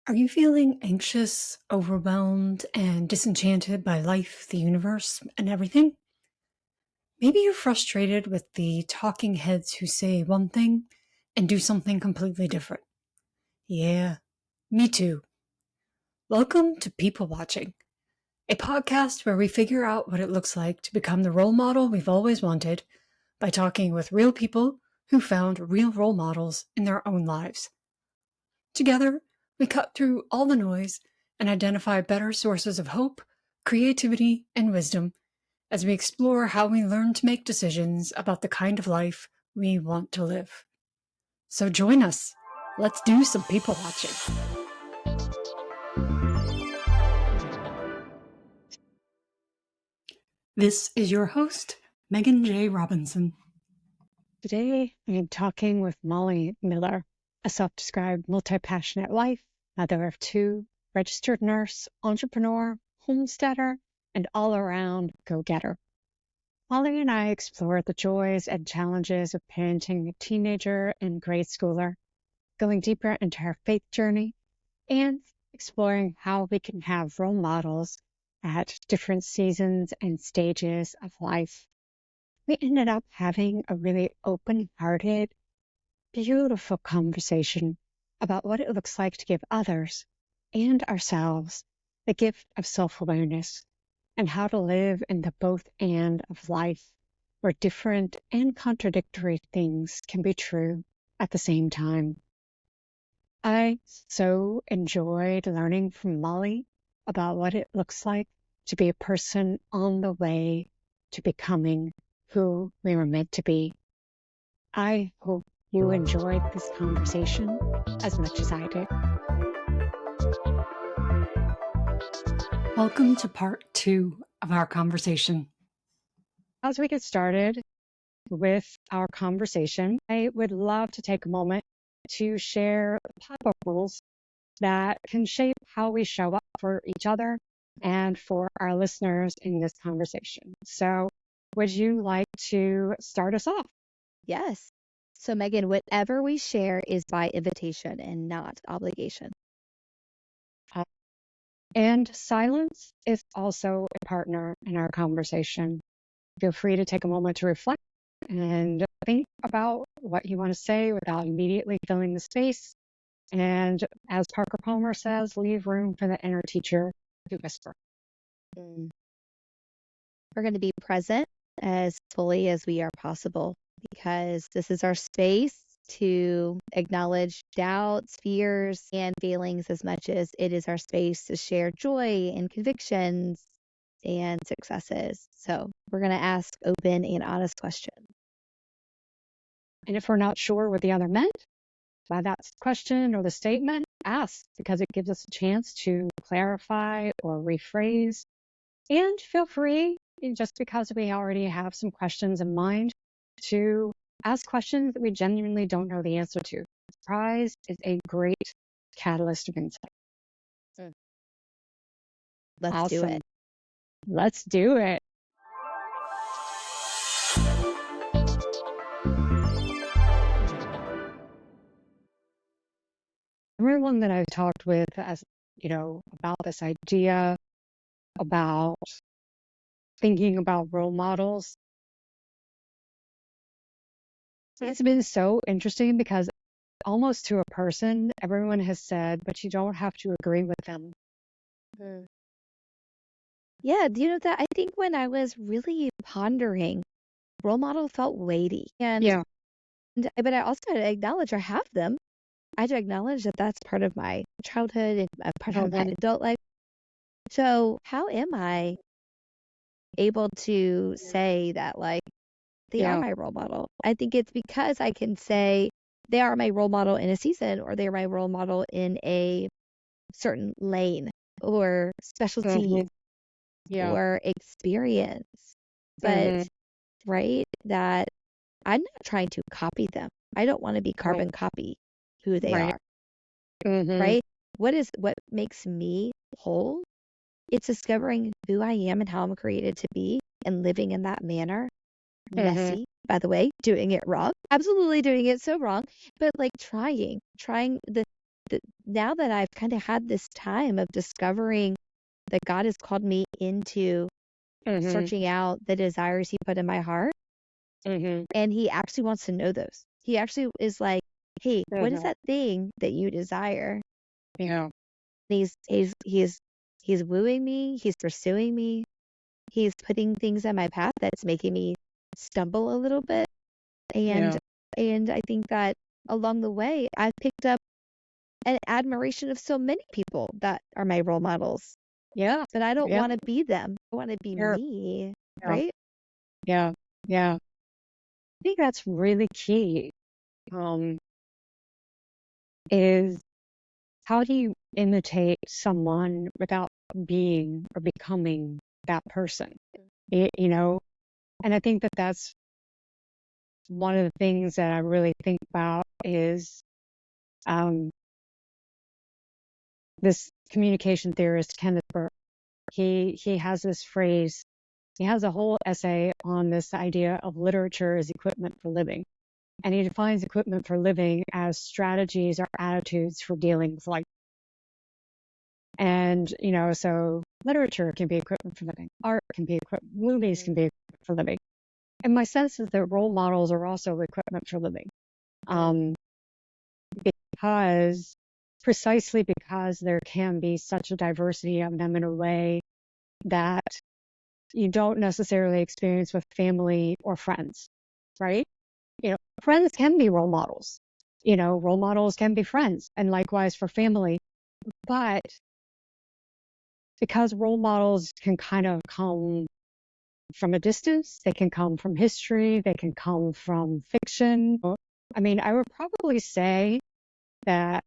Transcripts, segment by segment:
Are you feeling anxious, overwhelmed, and disenchanted by life, the universe, and everything? Maybe you're frustrated with the talking heads who say one thing and do something completely different. Yeah, me too. Welcome to People Watching, a podcast where we figure out what it looks like to become the role model we've always wanted by talking with real people who found real role models in their own lives. Together, we cut through all the noise and identify better sources of hope, creativity, and wisdom as we explore how we learn to make decisions about the kind of life we want to live. So join us. Let's do some people watching. This is your host, Megan J. Robinson. Today, I'm talking with Mollie Miller, a self-described multi-passionate wife, mother of two, registered nurse, entrepreneur, homesteader, and all-around go-getter. Mollie and I explore the joys and challenges of parenting a teenager and grade schooler, going deeper into her faith journey, and exploring how we can have role models at different seasons and stages of life. We ended up having a really open-hearted, beautiful conversation about what it looks like to give others and ourselves the gift of self-awareness and how to live in the both and of life where different and contradictory things can be true at the same time. I so enjoyed learning from Mollie about what it looks like to be a person on the way to becoming who we were meant to be. I hope you enjoyed this conversation as much as I did. Welcome to part 2 of our conversation. As we get started with our conversation, I would love to take a moment to share pop-up rules that can shape how we show up for each other and for our listeners in this conversation. So would you like to start us off? Yes. So, Megan, whatever we share is by invitation and not obligation. And silence is also a partner in our conversation. Feel free to take a moment to reflect and think about what you want to say without immediately filling the space. And as Parker Palmer says, leave room for the inner teacher to whisper. We're going to be present as fully as we are possible because this is our space to acknowledge doubts, fears, and feelings as much as it is our space to share joy and convictions and successes. So we're going to ask open and honest questions. And if we're not sure what the other meant by that question or the statement, ask because it gives us a chance to clarify or rephrase. And feel free, just because we already have some questions in mind, to ask questions that we genuinely don't know the answer to. Surprise is a great catalyst of insight. Let's do it. Let's do it. Everyone that I've talked with, as you know, about this idea about thinking about role models, it's been so interesting because almost to a person, everyone has said, but you don't have to agree with them. Yeah, do you know that I think when I was really pondering, role model felt weighty. But I also had to acknowledge I have them. I had to acknowledge that that's part of my childhood and a part of my adult life. So how am I able to say that, like, they are my role model? I think it's because I can say they are my role model in a season or they are my role model in a certain lane or specialty or experience. But, right, that I'm not trying to copy them. I don't want to be carbon copy who they are. Right? What makes me whole? It's discovering who I am and how I'm created to be and living in that manner. Messy, by the way, doing it wrong. Absolutely doing it so wrong. But like trying now that I've kind of had this time of discovering that God has called me into searching out the desires he put in my heart, and he actually wants to know those. He actually is like, hey, what is that thing that you desire? Yeah. He's wooing me, he's pursuing me, he's putting things in my path that's making me stumble a little bit. And I think that along the way I've picked up an admiration of so many people that are my role models. Yeah. But I don't want to be them. I want to be me. Yeah. Right? Yeah. Yeah. I think that's really key. Is how do you imitate someone without being or becoming that person? You know, and I think that that's one of the things that I really think about is this communication theorist, Kenneth Burke. He has this phrase. He has a whole essay on this idea of literature as equipment for living. And he defines equipment for living as strategies or attitudes for dealing with life. And, so literature can be equipment for living. Art can be equipment. Movies can be equipment for living. And my sense is that role models are also equipment for living. Precisely because there can be such a diversity of them in a way that you don't necessarily experience with family or friends, right? Friends can be role models. Role models can be friends, and likewise for family. But because role models can kind of come from a distance, they can come from history, they can come from fiction. I mean, I would probably say that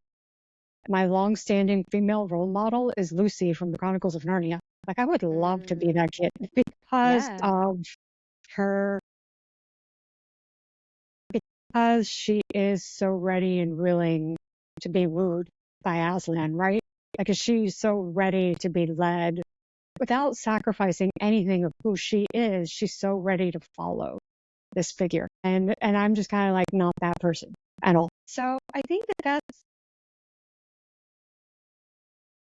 my long-standing female role model is Lucy from the Chronicles of Narnia. Like, I would love to be that kid because of her, because she is so ready and willing to be wooed by Aslan, right? Like, she's so ready to be led without sacrificing anything of who she is. She's so ready to follow this figure. And I'm just kind of like not that person at all. So I think that's,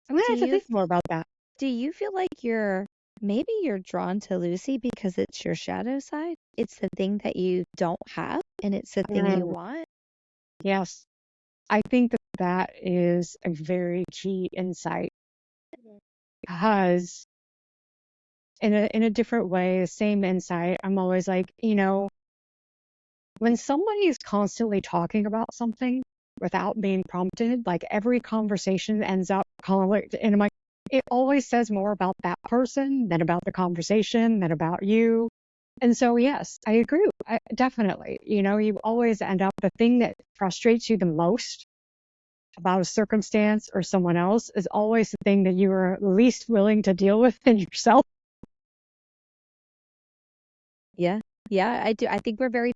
I'm going to have to think more about that. Do you feel like maybe you're drawn to Lucy because it's your shadow side? It's the thing that you don't have and it's the thing you want? Yes. I think that is a very key insight because in a different way, the same insight, I'm always like, when somebody is constantly talking about something without being prompted, like every conversation ends up conflict, and I'm like, it always says more about that person than about the conversation, than about you. And so, yes, I agree. Definitely. You always end up, the thing that frustrates you the most about a circumstance or someone else is always the thing that you are least willing to deal with in yourself. Yeah. Yeah, I do. I think we're very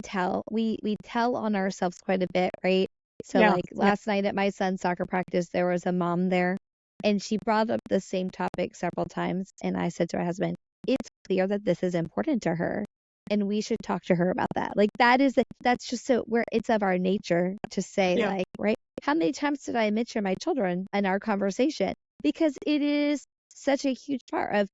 we tell on ourselves quite a bit, right? So like last night at my son's soccer practice, there was a mom there and she brought up the same topic several times. And I said to my husband, it's clear that this is important to her and we should talk to her about that. Like that's just so it's of our nature to say like, right? How many times did I mention my children in our conversation? Because it is such a huge part of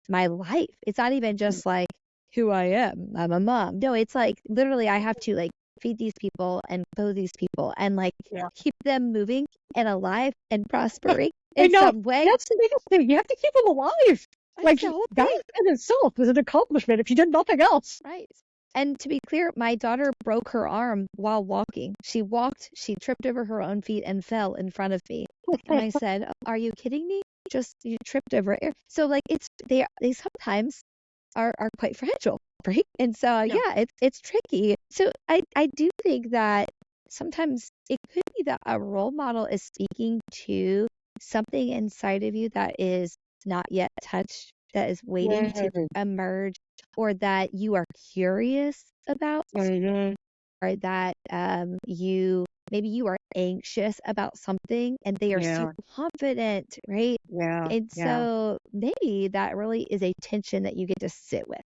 my life. It's not even just like who I am. I'm a mom. No, it's like literally I have to like feed these people and clothe these people and like keep them moving and alive and prospering in some way. That's the biggest thing. You have to keep them alive. Like that in itself is an accomplishment if you did nothing else. Right. And to be clear, my daughter broke her arm while walking. She tripped over her own feet and fell in front of me. And I said, are you kidding me? Just you tripped over it. So like they sometimes are quite fragile, right? And so it's tricky. So I do think that sometimes it could be that a role model is speaking to something inside of you that is not yet touched, that is waiting to emerge, or that you are curious about, or that maybe you are anxious about something and they are super confident, right? And so maybe that really is a tension that you get to sit with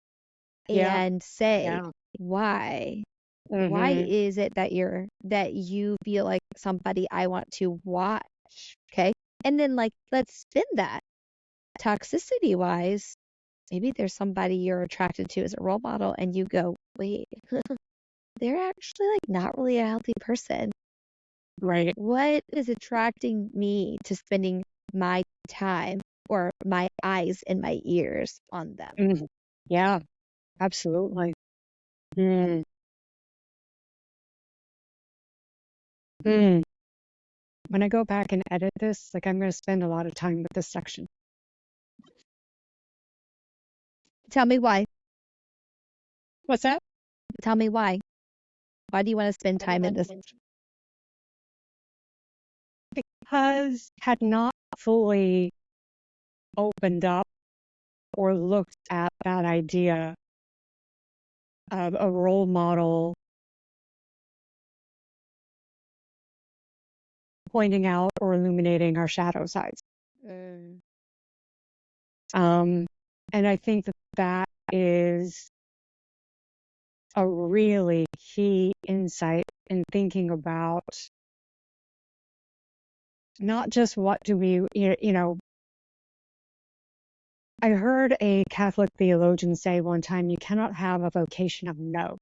and say, why? Why is it that you feel like somebody I want to watch. Okay. And then like, let's spin that toxicity wise. Maybe there's somebody you're attracted to as a role model and you go, wait, they're actually like not really a healthy person. Right. What is attracting me to spending my time or my eyes and my ears on them? Mhm. Yeah, absolutely. Mm. Mm. When I go back and edit this, like I'm going to spend a lot of time with this section. Tell me why. What's that? Tell me why. Why do you want to spend time in this? Because had not fully opened up or looked at that idea of a role model pointing out or illuminating our shadow sides. And I think that that is a really key insight in thinking about not just what do we, I heard a Catholic theologian say one time, you cannot have a vocation of no.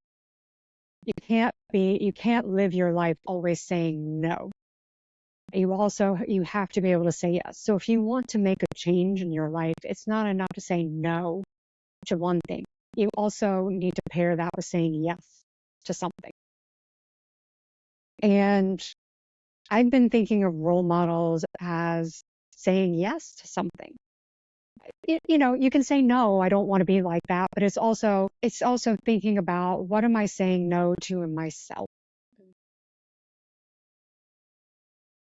You can't live your life always saying no. You have to be able to say yes. So if you want to make a change in your life, it's not enough to say no to one thing. You also need to pair that with saying yes to something. And I've been thinking of role models as saying yes to something. You can say no, I don't want to be like that, but it's also thinking about what am I saying no to in myself,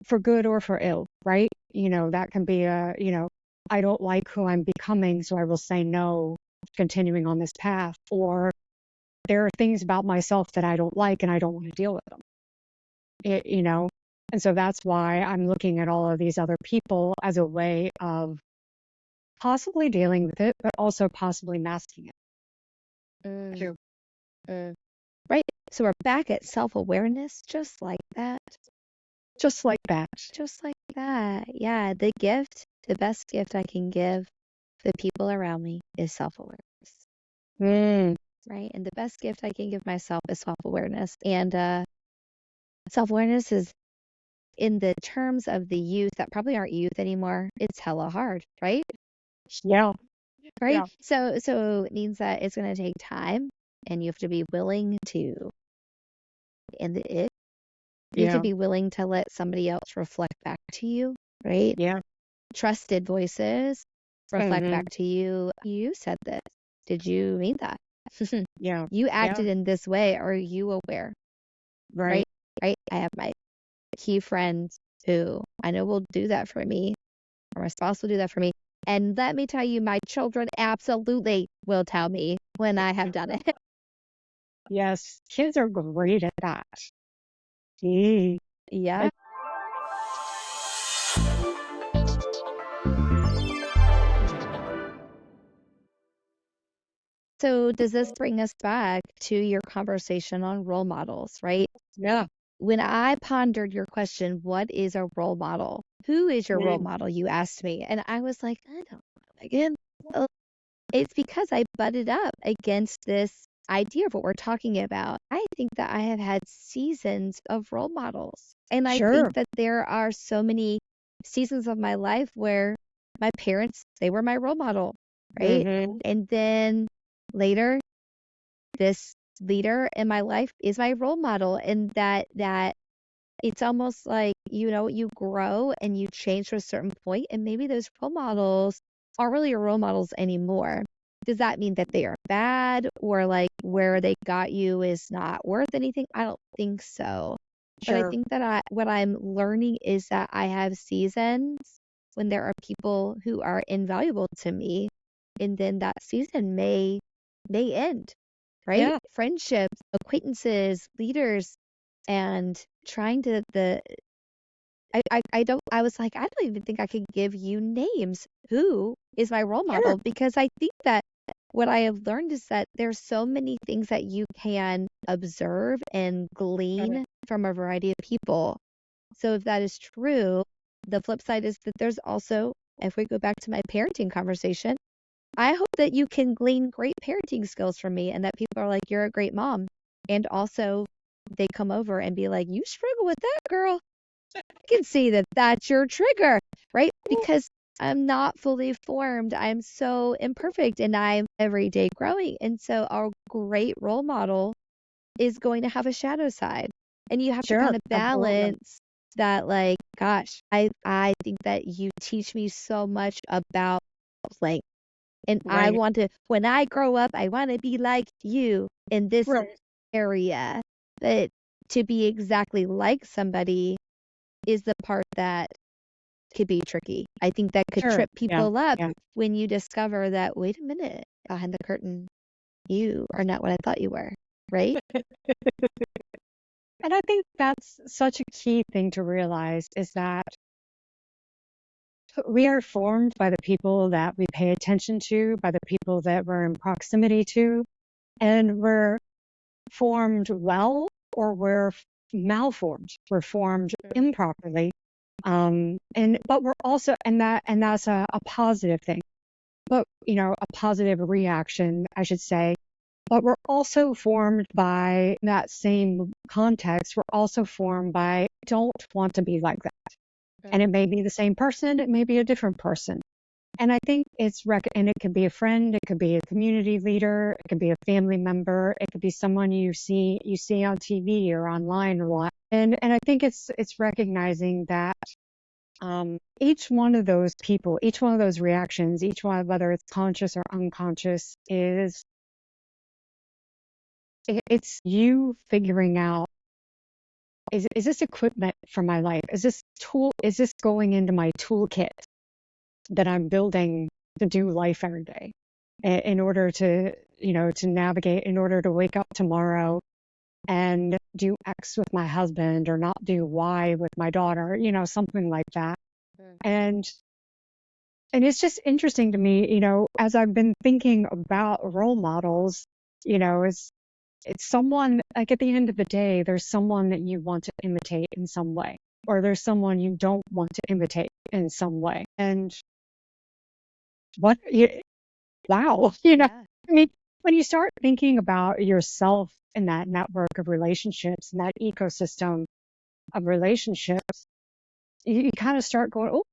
for good or for ill, right? That can be I don't like who I'm becoming, so I will say no continuing on this path. Or there are things about myself that I don't like and I don't want to deal with them. And so that's why I'm looking at all of these other people as a way of possibly dealing with it, but also possibly masking it too. Right. So we're back at self-awareness, just like that. Just like that. Just like that. Yeah. The best gift I can give the people around me is self-awareness. Right. And the best gift I can give myself is self-awareness. And self-awareness is, in the terms of the youth that probably aren't youth anymore, it's hella hard, right? Yeah. Right. Yeah. So it means that it's going to take time, and you have to be willing to, you have to be willing to let somebody else reflect back to you, right? Yeah. Trusted voices reflect back to you. You said this. Did you mean that? Yeah. You acted in this way. Are you aware? Right. Right. I have my key friends who I know will do that for me, or my spouse will do that for me. And let me tell you, my children absolutely will tell me when I have done it. Yes. Kids are great at that. Gee. Yeah. So does this bring us back to your conversation on role models, right? Yeah. When I pondered your question, what is a role model? Who is your role model? You asked me. And I was like, I don't know. Again, it's because I butted up against this idea of what we're talking about. I think that I have had seasons of role models. And I think that there are so many seasons of my life where my parents, they were my role model, right? And then later, this leader in my life is my role model. And that it's almost like, you grow and you change to a certain point, and maybe those role models aren't really your role models anymore. Does that mean that they are bad, or like where they got you is not worth anything? I don't think so. But I think that what I'm learning is that I have seasons when there are people who are invaluable to me, and then that season may end, right? Yeah. Friendships, acquaintances, leaders, and trying to I was like, I don't even think I could give you names. Who is my role model? Because I think that what I have learned is that there's so many things that you can observe and glean from a variety of people. So if that is true, the flip side is that there's also, if we go back to my parenting conversation, I hope that you can glean great parenting skills from me and that people are like, you're a great mom. And also they come over and be like, you struggle with that, girl. I can see that that's your trigger, right? Because I'm not fully formed. I'm so imperfect and I'm every day growing. And so our great role model is going to have a shadow side. And you have to Sure, kind of absolutely. balance that, like, gosh, I think that you teach me so much about playing. And I Right. want to, when I grow up, I want to be like you in this Right. area. But to be exactly like somebody is the part that could be tricky. I think that could Sure. trip Yeah. people up Yeah. when you discover that, wait a minute, behind the curtain, you are not what I thought you were, right? And I think that's such a key thing to realize is that we are formed by the people that we pay attention to, by the people that we're in proximity to, and we're formed well or we're malformed. We're formed improperly. But we're also, and that's a positive thing, but, a positive reaction, I should say. But we're also formed by that same context. We're also formed by, don't want to be like that. And it may be the same person, it may be a different person. And I think and it could be a friend, it could be a community leader, it could be a family member, it could be someone you see on TV or online or what. And I think it's recognizing that each one of those people, each one of those reactions, each one, whether it's conscious or unconscious, it's you figuring out, is this equipment for my life? Is this going into my toolkit that I'm building to do life every day in order to, to navigate, in order to wake up tomorrow and do X with my husband or not do Y with my daughter, something like that. And it's just interesting to me, as I've been thinking about role models, it's someone, like, at the end of the day, there's someone that you want to imitate in some way, or there's someone you don't want to imitate in some way. And what, wow, Yeah. I mean, when you start thinking about yourself in that network of relationships and that ecosystem of relationships, you kind of start going, oh,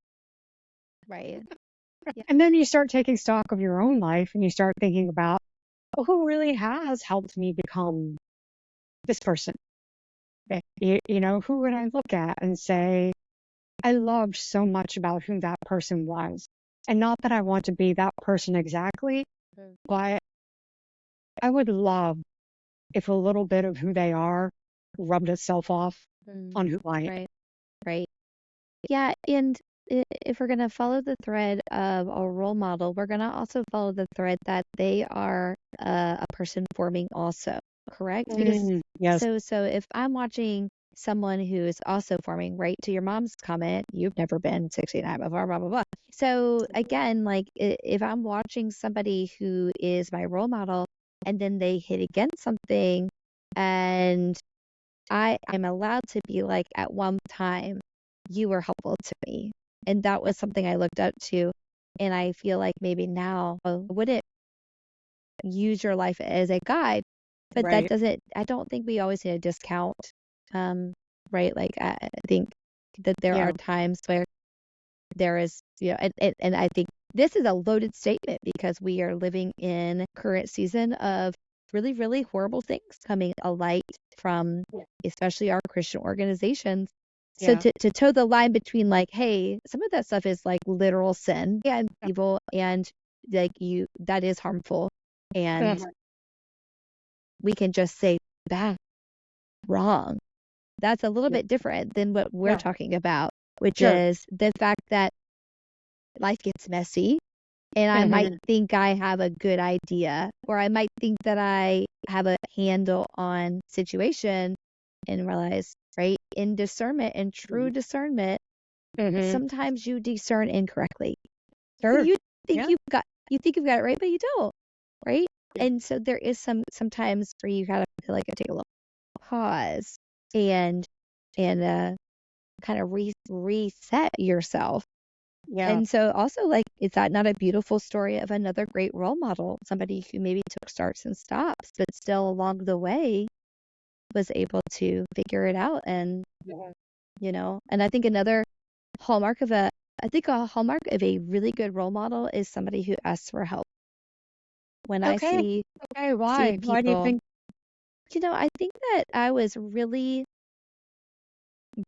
Right. Yeah. and then you start taking stock of your own life and you start thinking about, oh, who really has helped me become this person? Who would I look at and say, I loved so much about who that person was. And not that I want to be that person exactly, but I would love if a little bit of who they are rubbed itself off on who I am. Right. Right. Yeah. And if we're going to follow the thread of a role model, we're going to also follow the thread that they are a person forming also, correct? Because Yes. so if I'm watching someone who is also forming, right, to your mom's comment, you've never been 69 before, blah, blah, blah. So again, like, if I'm watching somebody who is my role model and then they hit against something and I'm allowed to be like, at one time, you were helpful to me. And that was something I looked up to. And I feel like maybe now I wouldn't use your life as a guide, but that Right. doesn't, I don't think we always need to discount, right? Like, I think that there Yeah. are times where there is, and I think this is a loaded statement because we are living in current season of really, really horrible things coming alight from especially our Christian organizations. So Yeah. to toe the line between, like, hey, some of that stuff is like literal sin and evil and like that is harmful. And we can just say that wrong. That's a little bit different than what we're Yeah. talking about, which Sure. is the fact that life gets messy and I might think I have a good idea, or I might think that I have a handle on situation and realize, right, in discernment and true discernment, sometimes you discern incorrectly. Sure. You think Yeah. you think you've got it right, but you don't, right? And so there is sometimes where you gotta, like, take a little pause and kind of reset yourself. Yeah. And so also, like, is that not a beautiful story of another great role model? Somebody who maybe took starts and stops, but still along the way was able to figure it out. And, and I think a hallmark of a really good role model is somebody who asks for help. When I Okay. see Okay. Why? people, Why do you think? I think that I was really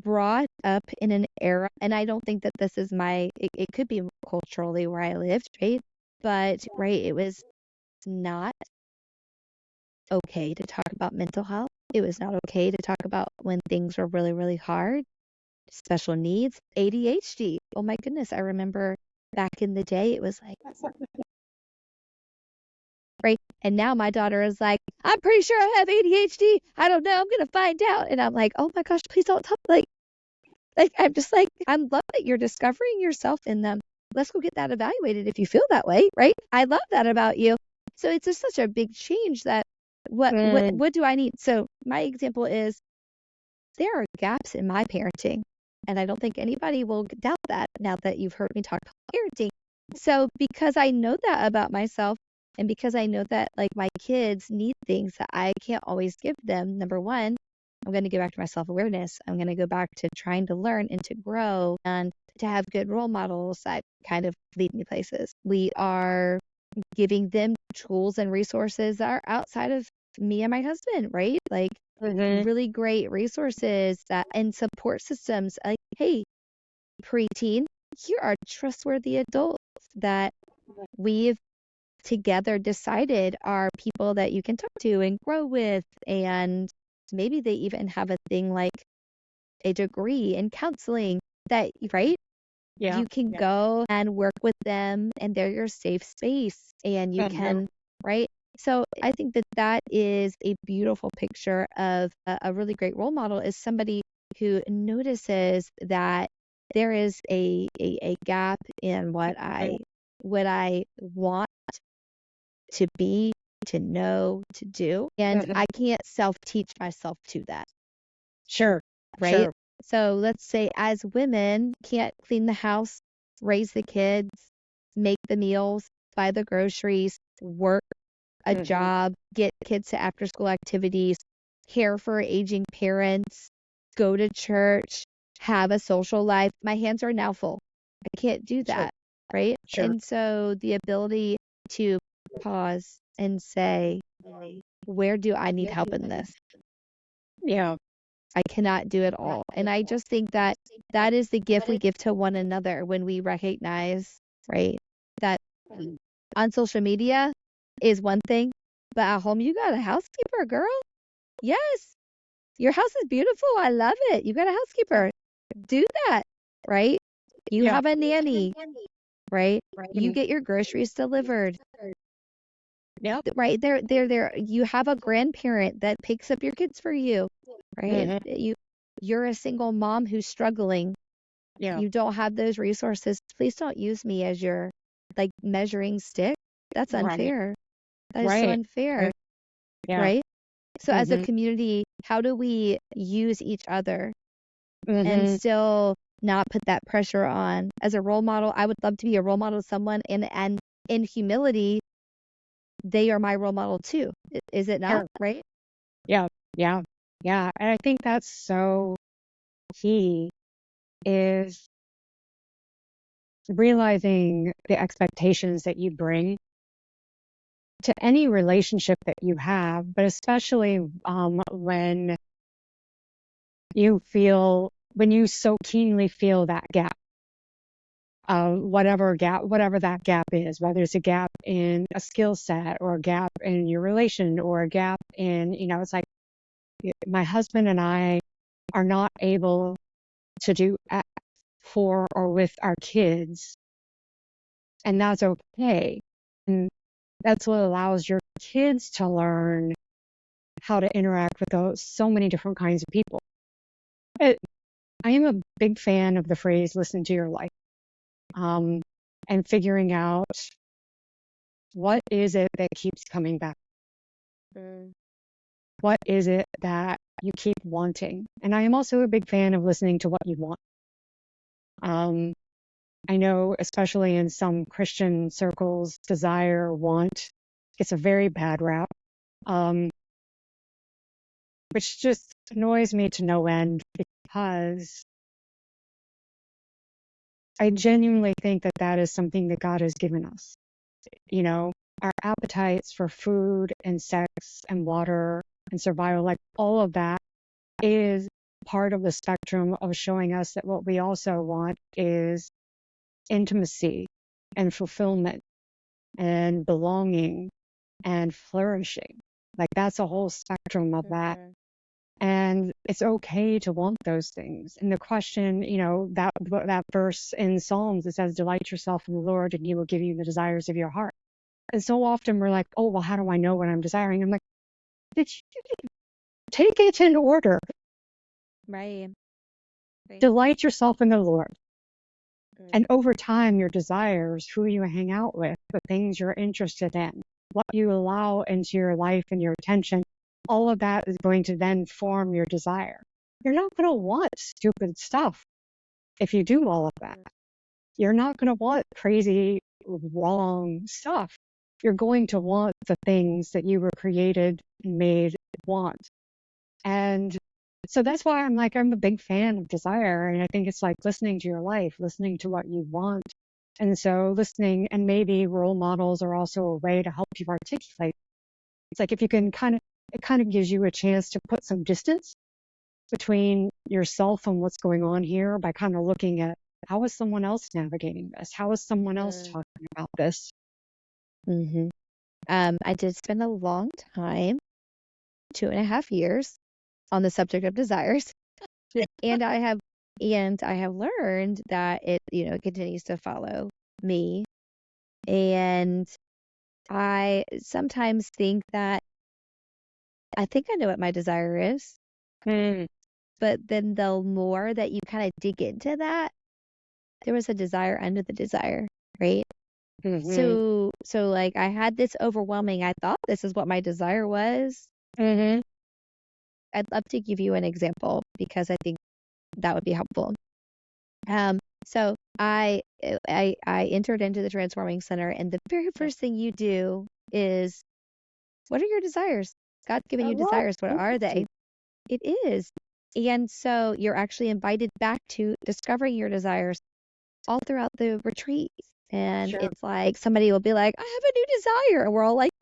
brought up in an era, and I don't think that this is it could be culturally where I lived, right? But, right, it was not okay to talk about mental health. It was not okay to talk about when things were really, really hard, special needs, ADHD. Oh my goodness. I remember back in the day, it was like, right. And now my daughter is like, I'm pretty sure I have ADHD. I don't know. I'm going to find out. And I'm like, oh my gosh, please don't tell. I'm just like, I love that you're discovering yourself in them. Let's go get that evaluated if you feel that way, right? I love that about you. So it's just such a big change that what do I need? So my example is there are gaps in my parenting, and I don't think anybody will doubt that now that you've heard me talk about parenting. So because I know that about myself, and because I know that, like, my kids need things that I can't always give them, number one, I'm going to go back to my self-awareness. I'm going to go back to trying to learn and to grow and to have good role models that kind of lead me places. We are giving them tools and resources that are outside of me and my husband, right? Like, really great resources and support systems. Like, hey, preteen, here are trustworthy adults that we've together decided are people that you can talk to and grow with, and maybe they even have a thing like a degree in counseling that, right? You can go and work with them, and they're your safe space, and you can, right? So I think that is a beautiful picture of a really great role model, is somebody who notices that there is a gap in what I want to be, to know, to do. And I can't self-teach myself to that. Sure. Right? Sure. So let's say as women can't clean the house, raise the kids, make the meals, buy the groceries, work a job, get kids to after school activities, care for aging parents, go to church, have a social life. My hands are now full. I can't do that. Right? Sure. And so the ability to pause and say, where do I need help in this? Yeah. I cannot do it all. And I just think that that is the gift we give to one another when we recognize, right, that on social media is one thing, but at home you got a housekeeper, girl. Yes. Your house is beautiful. I love it. You got a housekeeper. Do that, right? You have a nanny, right? You get your groceries delivered. Yeah. Right. There. You have a grandparent that picks up your kids for you, right? You're a single mom who's struggling. Yeah. You don't have those resources. Please don't use me as your, like, measuring stick. That's unfair. That is so unfair. Yeah. Right? So as a community, how do we use each other and still not put that pressure on? As a role model, I would love to be a role model to someone, and in humility, they are my role model too. Is it not? Sure. Right? Yeah. Yeah. Yeah. And I think that's so key, is realizing the expectations that you bring to any relationship that you have, but especially when you so keenly feel that gap, whatever that gap is, whether it's a gap in a skill set or a gap in your relation or a gap in, it's like, my husband and I are not able to do X for or with our kids, and that's okay. And that's what allows your kids to learn how to interact with so many different kinds of people. I am a big fan of the phrase, listen to your life, and figuring out what is it that keeps coming back. What is it that you keep wanting? And I am also a big fan of listening to what you want. I know, especially in some Christian circles, desire, want gets a very bad rap, which just annoys me to no end because I genuinely think that that is something that God has given us. You know, our appetites for food and sex and water and survival, like all of that is part of the spectrum of showing us that what we also want is intimacy and fulfillment and belonging and flourishing. Like that's a whole spectrum of that. And it's okay to want those things. And the question, that verse in Psalms, it says, delight yourself in the Lord and he will give you the desires of your heart. And so often we're like, oh, well, how do I know what I'm desiring? I'm like, did you take it in order? Right. Delight yourself in the Lord. And over time, your desires, who you hang out with, the things you're interested in, what you allow into your life and your attention, all of that is going to then form your desire. You're not going to want stupid stuff if you do all of that. You're not going to want crazy, wrong stuff. You're going to want the things that you were created and made to want. And so that's why I'm a big fan of desire. And I think it's like listening to your life, listening to what you want. And so listening, and maybe role models are also a way to help you articulate. It's like if you can it kind of gives you a chance to put some distance between yourself and what's going on here by kind of looking at how is someone else navigating this? How is someone else talking about this? Mm-hmm. I did spend a long time, 2.5 years, on the subject of desires. And I have learned that it continues to follow me. And I sometimes think that I think I know what my desire is. But then the more that you kind of dig into that, there was a desire under the desire, right? So like I had this overwhelming, I thought this is what my desire was. I'd love to give you an example because I think that would be helpful. So I entered into the Transforming Center, and the very first thing you do is, what are your desires? God's given you desires. What are they? It is. And so you're actually invited back to discovering your desires all throughout the retreats. And it's like somebody will be like, I have a new desire. And we're all like,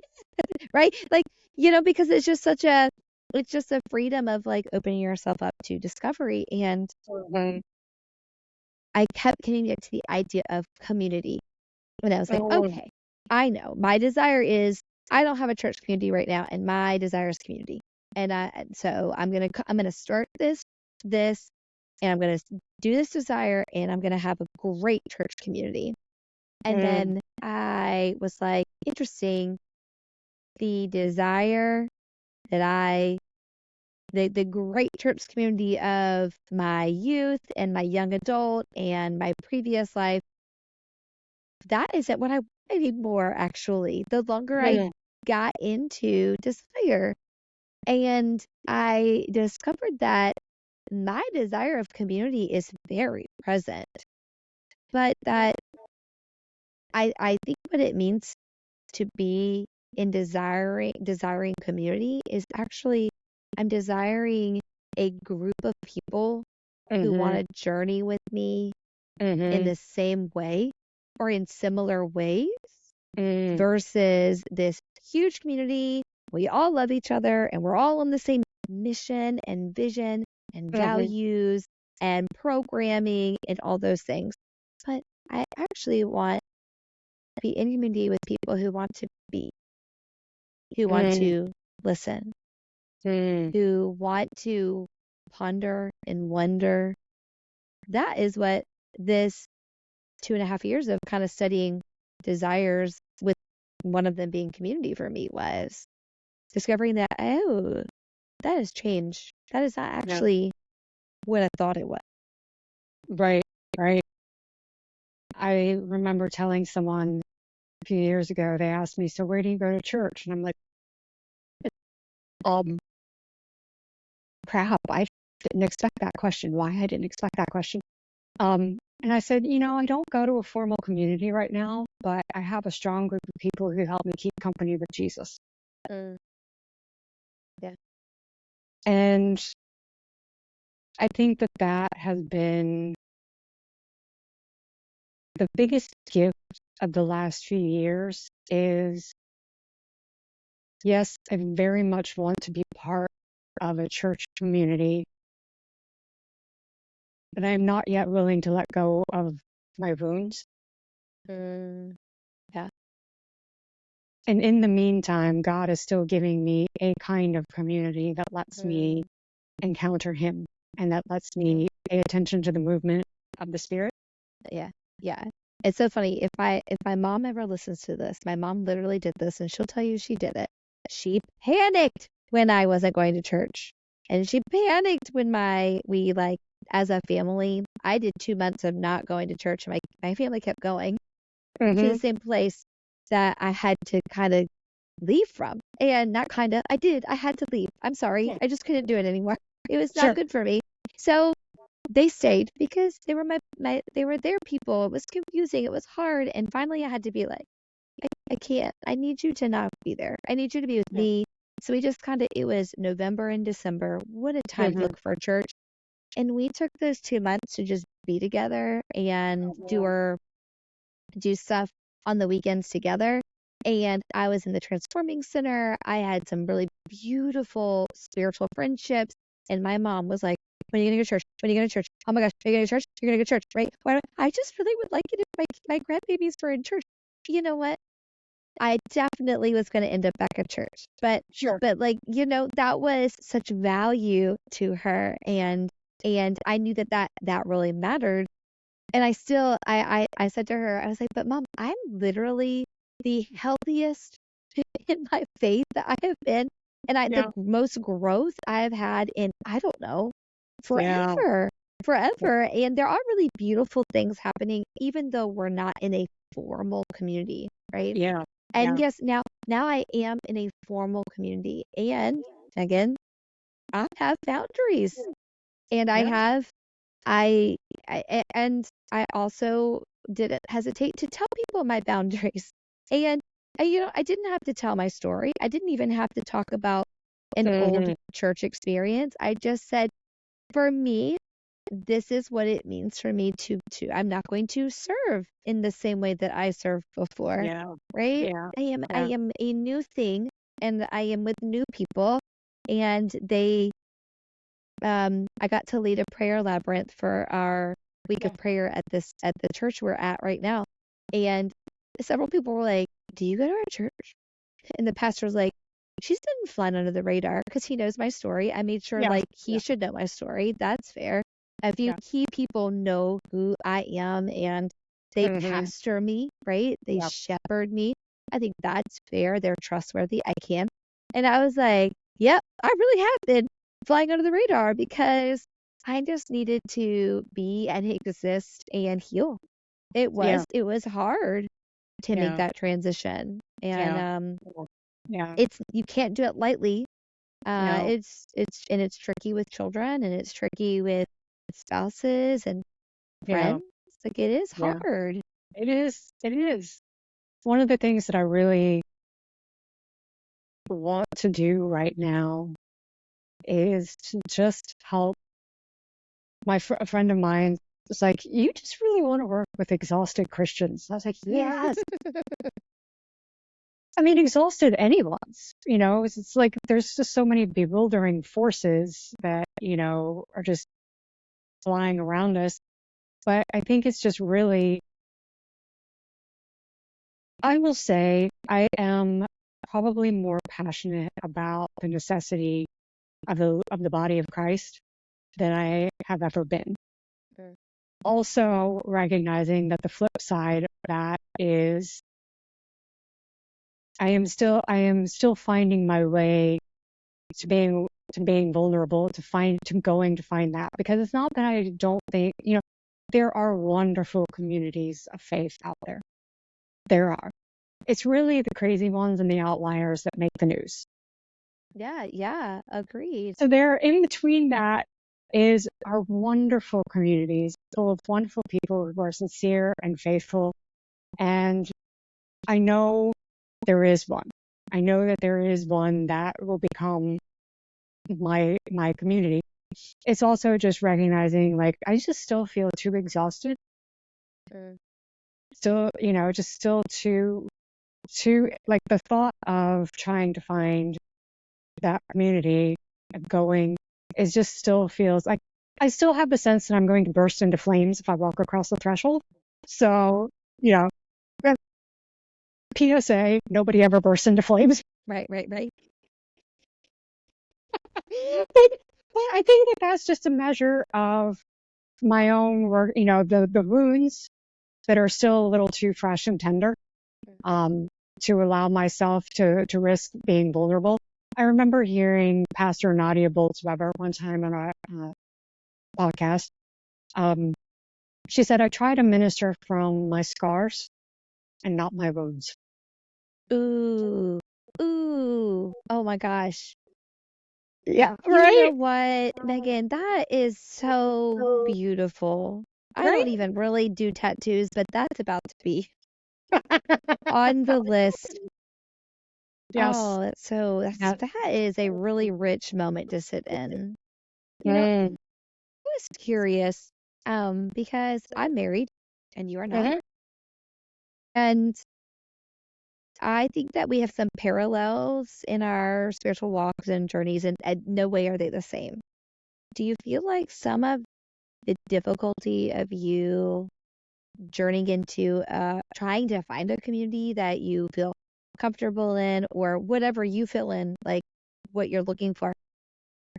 right? Like, because it's just a freedom of like opening yourself up to discovery. And I kept getting to the idea of community. And I was like, okay, I know my desire is, I don't have a church community right now, and my desire is community. And so I'm gonna start this, and I'm gonna do this desire, and I'm gonna have a great church community. And then I was like, interesting, the desire that the great church community of my youth and my young adult and my previous life, that isn't what I want anymore, actually. The longer I got into desire, and I discovered that my desire of community is very present, but that I think what it means to be in desiring community is actually I'm desiring a group of people who want to journey with me in the same way or in similar ways versus this huge community. We all love each other and we're all on the same mission and vision and values and programming and all those things. But I actually want to be in community with people who want to be, who want to listen, who want to ponder and wonder. That is what this 2.5 years of kind of studying desires, with one of them being community for me, was discovering that, oh, that has changed. That is not actually what I thought it was. Right. I remember telling someone a few years ago, they asked me, so where do you go to church? And I'm like, crap, I didn't expect that question. Why I didn't expect that question. And I said, I don't go to a formal community right now, but I have a strong group of people who help me keep company with Jesus. Mm. Yeah. And I think that has been the biggest gift of the last few years is, yes, I very much want to be part of a church community, but I'm not yet willing to let go of my wounds. Yeah. And in the meantime, God is still giving me a kind of community that lets me encounter Him and that lets me pay attention to the movement of the Spirit. Yeah. Yeah. It's so funny. If my mom ever listens to this, my mom literally did this and she'll tell you she did it. She panicked when I wasn't going to church. And she panicked when we as a family, I did 2 months of not going to church. My family kept going to the same place that I had to kind of leave from. And not kind of, I had to leave. I'm sorry. Yeah. I just couldn't do it anymore. It was not Sure. good for me. So they stayed because they were they were their people. It was confusing. It was hard. And finally I had to be like, I can't. I need you to not be there. I need you to be with me. So we just it was November and December. What a time to look for a church. And we took those 2 months to just be together and do stuff on the weekends together. And I was in the Transforming Center. I had some really beautiful spiritual friendships. And my mom was like, when are you going to go to church? When are you going to church? Oh my gosh, are you going to church? You're going to go to church, right? I just really would like it if my grandbabies were in church. You know what? I definitely was going to end up back at church. But Sure. but that was such value to her. And I knew that really mattered. And I still, I said to her, I was like, but Mom, I'm literally the healthiest in my faith that I have been. And the most growth I've had in, I don't know, forever. And there are really beautiful things happening, even though we're not in a formal community, right? Yeah. And yes, now I am in a formal community. And again, I have boundaries. And I also didn't hesitate to tell people my boundaries. And I didn't have to tell my story. I didn't even have to talk about an old church experience. I just said, for me, this is what it means for me to I'm not going to serve in the same way that I served before. Yeah. Right? Yeah. I am a new thing and I am with new people, and I got to lead a prayer labyrinth for our week of prayer at the church we're at right now. And several people were like, do you go to our church? And the pastor was like, she's been flying under the radar because he knows my story. I made sure he should know my story. That's fair. A few key people know who I am and they pastor me, right? They shepherd me. I think that's fair. They're trustworthy. I can. And I was like, yep, I really have been flying under the radar because I just needed to be and exist and heal. It was hard to make that transition. And it's, you can't do it lightly. It's tricky with children and it's tricky with spouses and friends. Like it is hard. It is. It is. One of the things that I really want to do right now is to just help a friend of mine was like, you just really want to work with exhausted Christians. I was like, yes. I mean, exhausted anyone's, it's like there's just so many bewildering forces that, are just flying around us. But I think it's just really, I will say I am probably more passionate about the necessity of the body of Christ than I have ever been. Also recognizing that the flip side of that is I am still finding my way to being vulnerable, to going to find that, because it's not that I don't think, there are wonderful communities of faith out there. There are. It's really the crazy ones and the outliers that make the news. Yeah, agreed. So there, in between that, is our wonderful communities full of wonderful people who are sincere and faithful. And I know there is one. I know that there is one that will become my community. It's also just recognizing, like, I just still feel too exhausted. Still, just still too, like, the thought of trying to find that community and going, it just still feels like I still have the sense that I'm going to burst into flames if I walk across the threshold. So, PSA, nobody ever bursts into flames. Right. But I think that that's just a measure of my own work, the wounds that are still a little too fresh and tender, to allow myself to risk being vulnerable. I remember hearing Pastor Nadia Bolz-Weber one time on a podcast. She said, I try to minister from my scars and not my wounds. Ooh. Oh my gosh. Yeah, You right? know what, Megan? That is so beautiful. I Right? don't even really do tattoos, but that's about to be on the list. Yes. Oh, Yeah. that is a really rich moment to sit in. I Mm. was curious, because I'm married and you are not. Mhm. And I think that we have some parallels in our spiritual walks and journeys, and no way are they the same. Do you feel like some of the difficulty of you journeying into trying to find a community that you feel comfortable in, or whatever you feel in, like what you're looking for,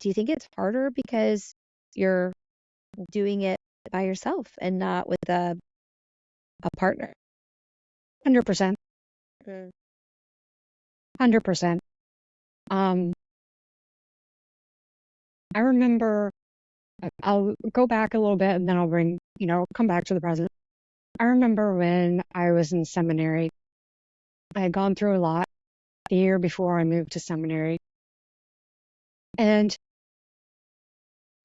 do you think it's harder because you're doing it by yourself and not with a partner? 100%. 100%. I remember, I'll go back a little bit and then I'll come back to the present. I remember when I was in seminary, I had gone through a lot the year before I moved to seminary. And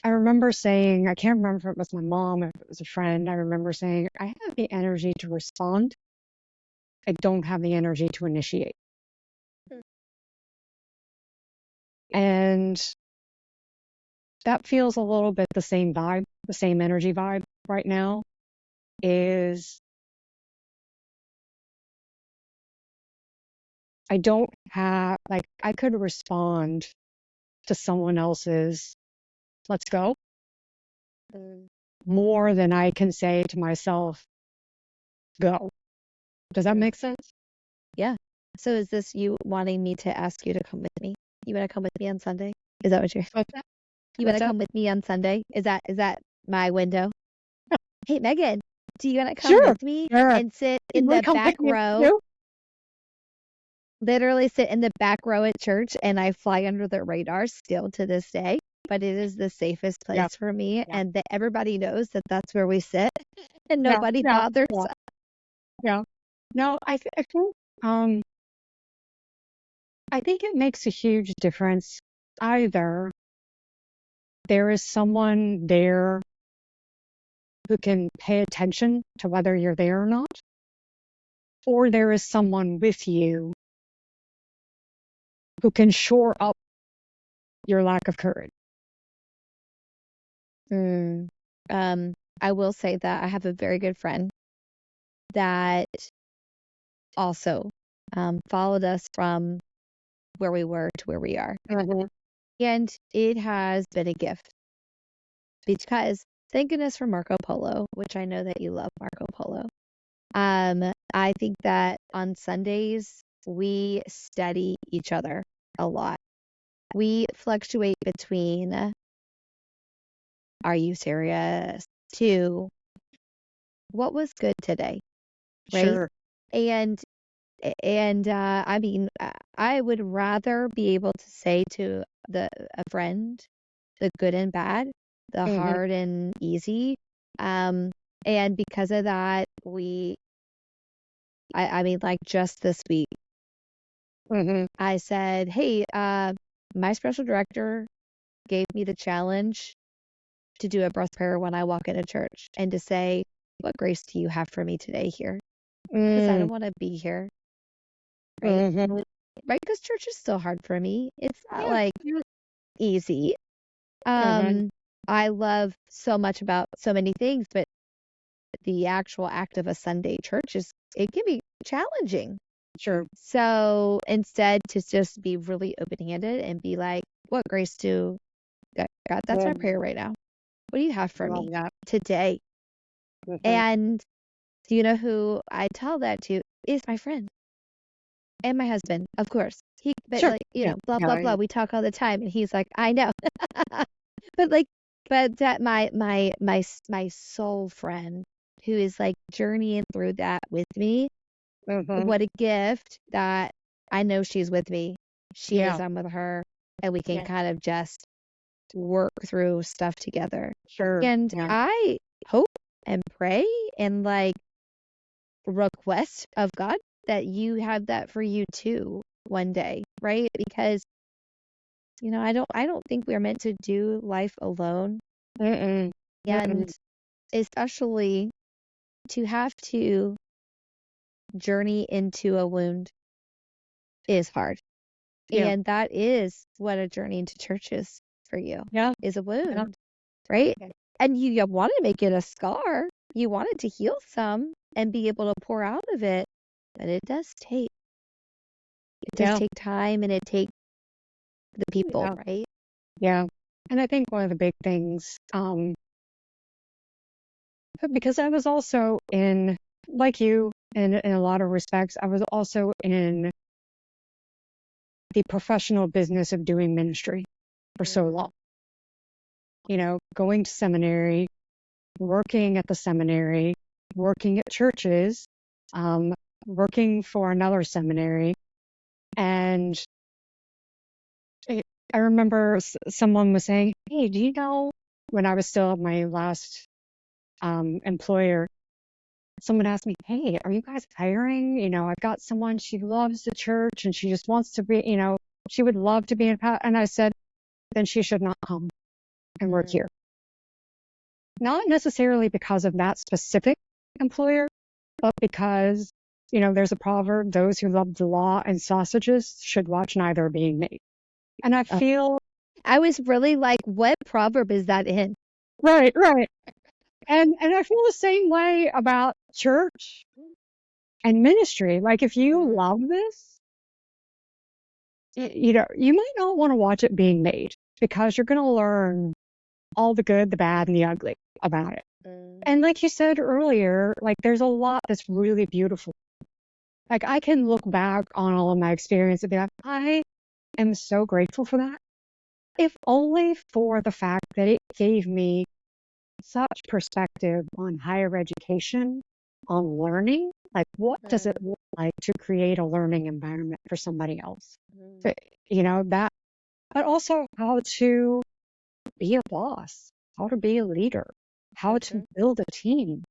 I remember saying, I can't remember if it was my mom or if it was a friend. I remember saying, I have the energy to respond. I don't have the energy to initiate. And that feels a little bit the same vibe, the same energy vibe right now is I don't have, like, I could respond to someone else's, let's go, more than I can say to myself, go. Does that make sense? Yeah. So is this you wanting me to ask you to come with me? You want to come with me on Sunday? Is that what you're? What's that? You want What's to that? come with me on Sunday? Is that my window? Hey, Megan, do you want to come Sure. with me Sure. and sit You in want the to come back pick me up row? too? Literally sit in the back row at church, and I fly under the radar still to this day, but it is the safest Yeah. place for me, Yeah. and that everybody knows that that's where we sit, and Yeah. nobody Yeah. bothers Yeah. us. Yeah. No, I think it makes a huge difference. Either there is someone there who can pay attention to whether you're there or not, or there is someone with you who can shore up your lack of courage. I will say that I have a very good friend that also followed us from where we were to where we are. Mhm. And it has been a gift because thank goodness for Marco Polo, which I know that you love Marco Polo. I think that on Sundays we study each other a lot. We fluctuate between are you serious to what was good today, right? Sure. And I mean, I would rather be able to say to a friend the good and bad, the Mhm. hard and easy. And because of that, I mean, like just this week, Mhm. I said, hey, my spiritual director gave me the challenge to do a breath prayer when I walk into church and to say, what grace do you have for me today here? Because I don't want to be here, right? Mm-hmm. Right? Because church is still hard for me. It's not Yeah. like easy. I love so much about so many things, but the actual act of a Sunday church it can be challenging. Sure. So instead to just be really open-handed and be like, what grace do God, that's my prayer right now. What do you have for me today? Mm-hmm. And do you know who I tell that to? Is my friend and my husband, of course. Sure. Like, blah, blah, blah. We talk all the time. And he's like, I know. but that my soul friend who is like journeying through that with me, what a gift that I know she's with me. She knows I'm with her, and we can kind of just work through stuff together. Sure. And I hope and pray and like request of God that you have that for you too one day, right? Because I don't think we're meant to do life alone. And especially to have to journey into a wound is hard. And that is what a journey into church is for you. Is a wound, right? And you want to make it a scar. You want it to heal some and be able to pour out of it. But it does take time, and it takes the people, right? Yeah. And I think one of the big things, because I was also in, like you, in a lot of respects, I was also in the professional business of doing ministry for so long. Going to seminary, working at the seminary, working at churches, working for another seminary. And I remember someone was saying, hey, do you know, when I was still at my last employer, someone asked me, hey, are you guys hiring? I've got someone, she loves the church and she just wants to be, she would love to be in. And I said, then she should not come and work here. Not necessarily because of that specific employer, but because, there's a proverb, those who love the law and sausages should watch neither being made. And I feel... I was really like, what proverb is that in? Right. And I feel the same way about church and ministry. Like, if you love this, you might not want to watch it being made, because you're going to learn all the good, the bad, and the ugly about it. And like you said earlier, like, there's a lot that's really beautiful. Like, I can look back on all of my experience and be like, I am so grateful for that. If only for the fact that it gave me such perspective on higher education, on learning. Like, what does it look like to create a learning environment for somebody else? But, that, but also how to be a boss, how to be a leader, how to build a team.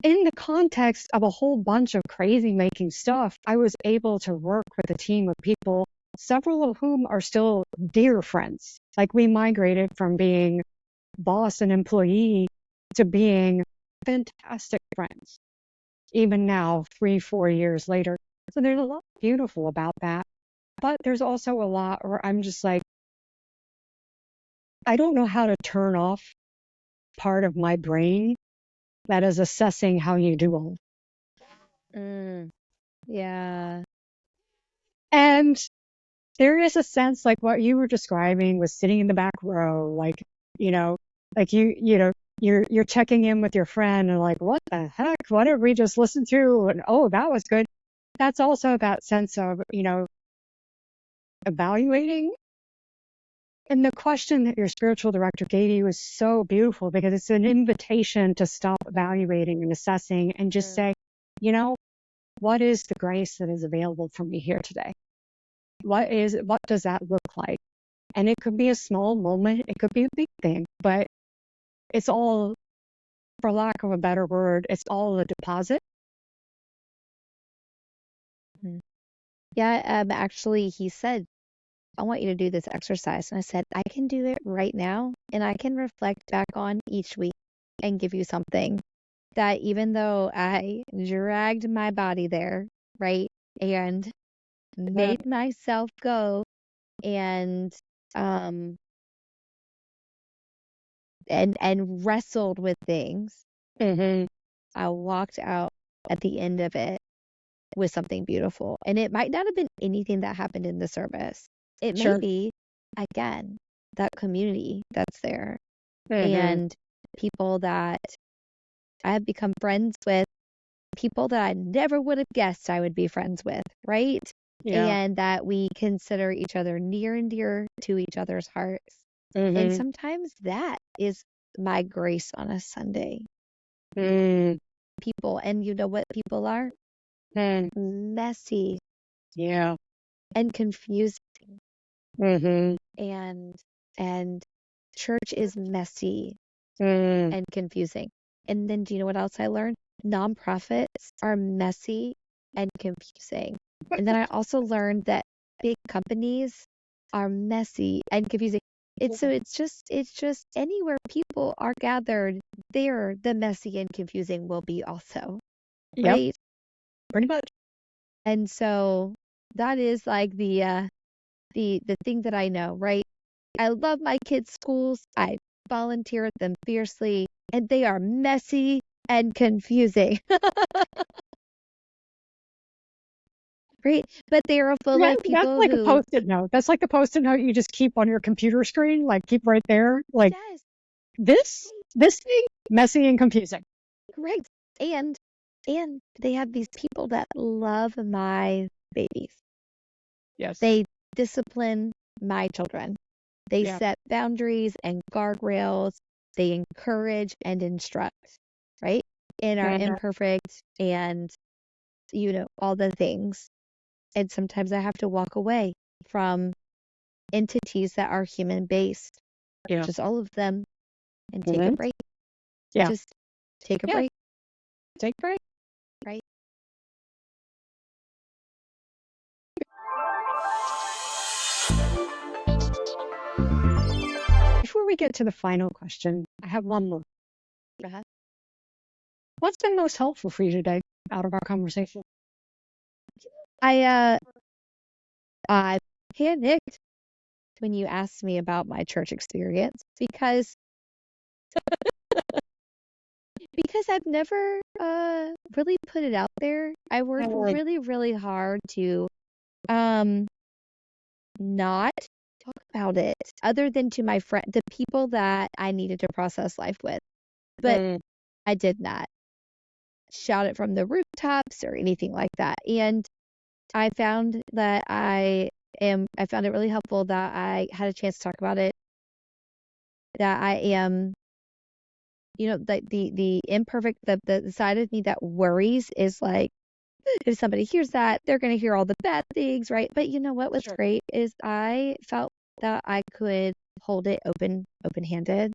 In the context of a whole bunch of crazy making stuff, I was able to work with a team of people, several of whom are still dear friends. Like, we migrated from being boss and employee to being fantastic friends, even now, 3-4 years later. So there's a lot beautiful about that. But there's also a lot where I'm just like, I don't know how to turn off part of my brain that is assessing how you do all. Yeah. And there is a sense, like what you were describing was sitting in the back row, like, like you're checking in with your friend and like, what the heck? What did we just listen to? And oh, that was good. That's also that sense of, evaluating. And the question that your spiritual director gave you is so beautiful, because it's an invitation to stop evaluating and assessing and just say, what is the grace that is available for me here today? What does that look like? And it could be a small moment, it could be a big thing, but it's all, for lack of a better word, it's all a deposit. Yeah, actually, he said I want you to do this exercise. And I said, I can do it right now. And I can reflect back on each week and give you something that even though I dragged my body there, right? And made myself go and um and wrestled with things, I walked out at the end of it with something beautiful. And it might not have been anything that happened in the service. It may be, again, that community that's there and people that I have become friends with, people that I never would have guessed I would be friends with, right? And that we consider each other near and dear to each other's hearts. And sometimes that is my grace on a Sunday. People, and you know what people are? Messy. And confusing. And church is messy and confusing. And then do you know what else I learned? Nonprofits are messy and confusing. And then I also learned that big companies are messy and confusing. It's just anywhere people are gathered, there the messy and confusing will be also. Right? Pretty much. And so that is like the thing that I know, right? I love my kids' schools. I volunteer at them fiercely, and they are messy and confusing. Right? But they are full of That's people like a who post-it note. That's like a post-it note you just keep on your computer screen, like keep right there. Like yes, this thing, messy and confusing. correct. And they have these people that love my babies. Yes. They discipline my children. They set boundaries and guardrails. They encourage and instruct, right? And are imperfect and, all the things. And sometimes I have to walk away from entities that are human based, just all of them, and take a break. Just take a break. Take a break. Right. Before we get to the final question, I have one more. What's been most helpful for you today out of our conversation? I panicked when you asked me about my church experience because I've never really put it out there. I worked really, really hard to not talk about it other than to my friend, the people that I needed to process life with. But I did not shout it from the rooftops or anything like that. And I found that I found it really helpful that I had a chance to talk about it, that I am, the imperfect, the side of me that worries is like, if somebody hears that, they're going to hear all the bad things, right? But you know what was great is I felt that I could hold it open-handed.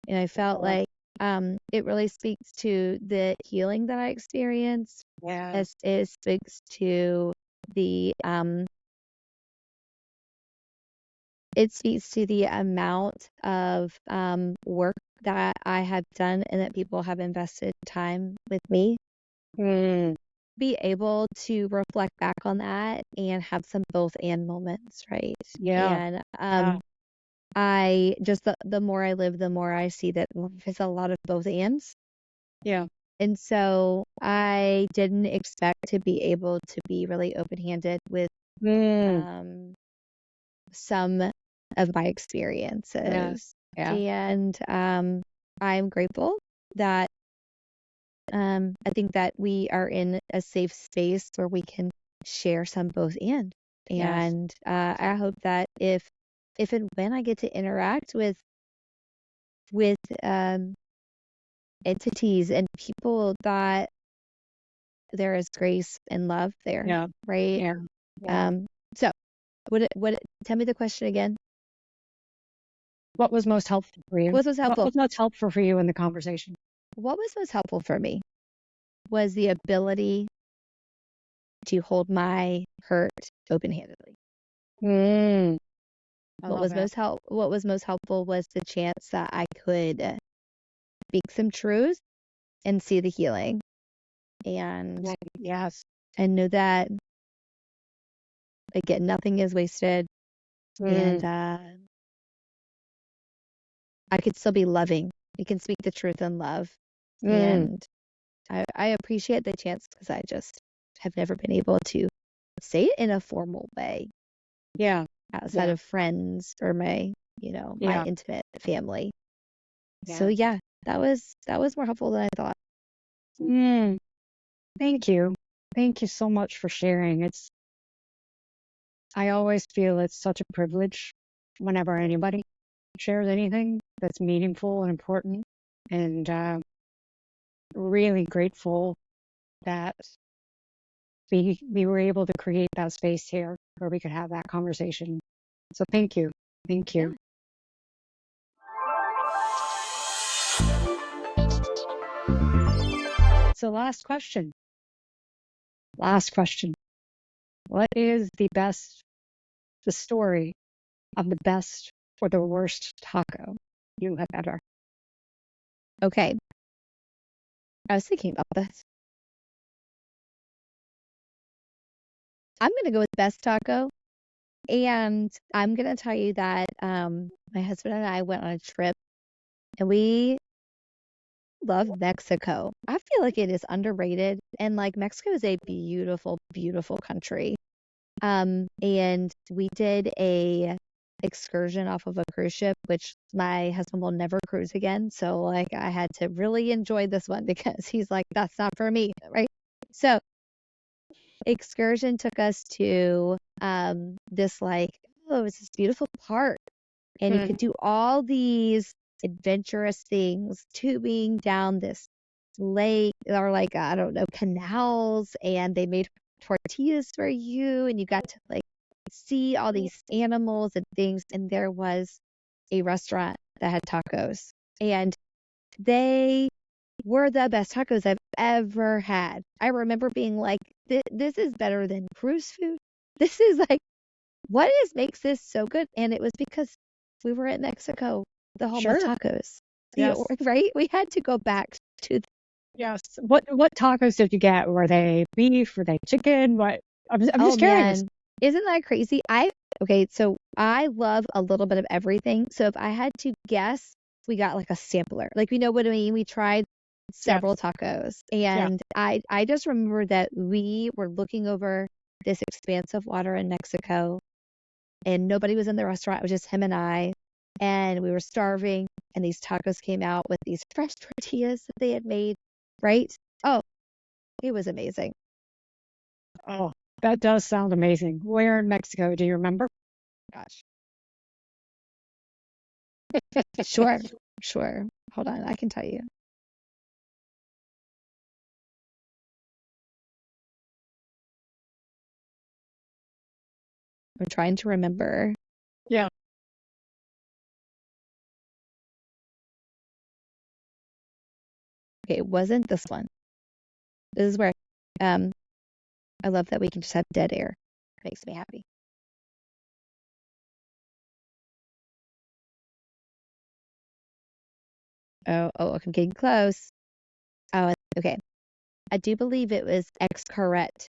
And I felt like it really speaks to the healing that I experienced. As it speaks to the amount of work that I have done and that people have invested time with me. Be able to reflect back on that and have some both and moments, right? And I just the more I live, the more I see that life is a lot of both ands. And so I didn't expect to be able to be really open-handed with some of my experiences. And I'm grateful that I think that we are in a safe space where we can share some both and. And I hope that if and when I get to interact with entities and people, that there is grace and love there, right? So what tell me the question again. What was most helpful for you? What was helpful? What was most helpful for you in the conversation? What was most helpful for me was the ability to hold my hurt open-handedly. I love it. What was most helpful was the chance that I could speak some truth and see the healing, and Yes. and know that again nothing is wasted, and I could still be loving. You can speak the truth in love, and I appreciate the chance because I just have never been able to say it in a formal way. Yeah. Outside of friends or my my intimate family. So yeah, that was more helpful than I thought. Thank you. Thank you so much for sharing. I always feel it's such a privilege whenever anybody shares anything that's meaningful and important, and really grateful that we were able to create that space here where we could have that conversation. So thank you. Thank you. So last question. What is the story of the best or the worst taco you have ever? Okay. I was thinking about this. I'm gonna go with best taco, and I'm gonna tell you that my husband and I went on a trip, and we love Mexico. I feel like it is underrated, and like Mexico is a beautiful, beautiful country. And we did a excursion off of a cruise ship, which my husband will never cruise again. So like I had to really enjoy this one because he's like, that's not for me, right? So excursion took us to this like, oh, it was this beautiful park. And you could do all these adventurous things, tubing down this lake or like, I don't know, canals, and they made tortillas for you, and you got to like see all these animals and things. And there was a restaurant that had tacos, and they were the best tacos I've ever had. I remember being like, this is better than cruise food. This is like, what makes this so good? And it was because we were in Mexico, the home of tacos. Yes. Right? We had to go back to. Yes. What tacos did you get? Were they beef? Were they chicken? What? I'm just curious. Man, isn't that crazy? So I love a little bit of everything. So if I had to guess, we got like a sampler. Like, you know what I mean? We tried several tacos, and I just remember that we were looking over this expanse of water in Mexico, and nobody was in the restaurant. It was just him and I, and we were starving, and these tacos came out with these fresh tortillas that they had made, right? Oh, it was amazing. Oh, that does sound amazing. Where in Mexico? Do you remember? Gosh. Sure. Hold on, I can tell you. I'm trying to remember. Yeah. Okay, it wasn't this one. This is where I love that we can just have dead air. It makes me happy. Oh, I'm getting close. Oh, okay. I do believe it was Xcaret.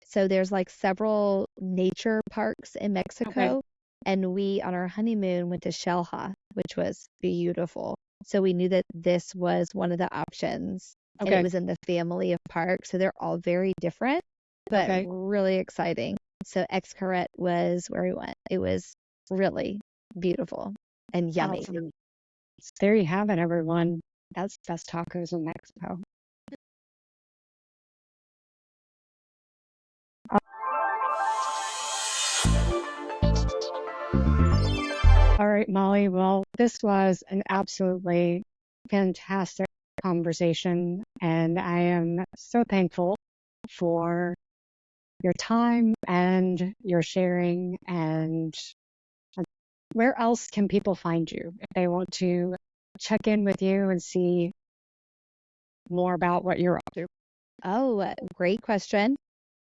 So there's like several nature parks in Mexico, and we on our honeymoon went to Xel-Há, which was beautiful. So we knew that this was one of the options, and it was in the family of parks. So they're all very different, but really exciting. So Xcaret was where we went. It was really beautiful and yummy. Awesome. There you have it, everyone. That's best tacos in Mexico. All right, Mollie. Well, this was an absolutely fantastic conversation, and I am so thankful for your time and your sharing. And where else can people find you if they want to check in with you and see more about what you're up to? Oh, great question.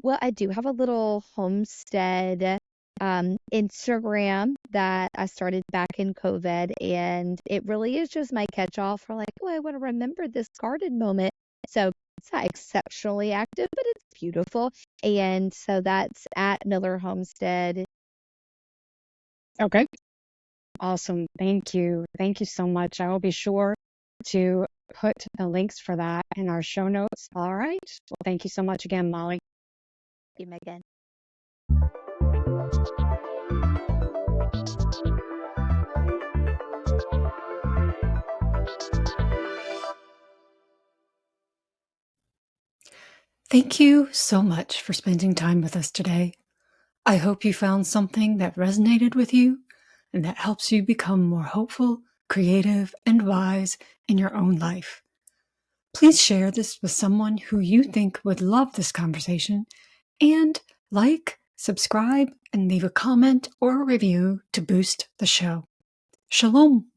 Well, I do have a little homestead Instagram that I started back in COVID, and it really is just my catch-all for like, oh, I want to remember this garden moment. So it's not exceptionally active, but it's beautiful. And so that's at Miller Homestead. Okay. Awesome. Thank you. Thank you so much. I will be sure to put the links for that in our show notes. All right. Well, thank you so much again, Mollie. Thank you, Megan. Thank you so much for spending time with us today. I hope you found something that resonated with you and that helps you become more hopeful, creative, and wise in your own life. Please share this with someone who you think would love this conversation, and like, subscribe, and leave a comment or a review to boost the show. Shalom.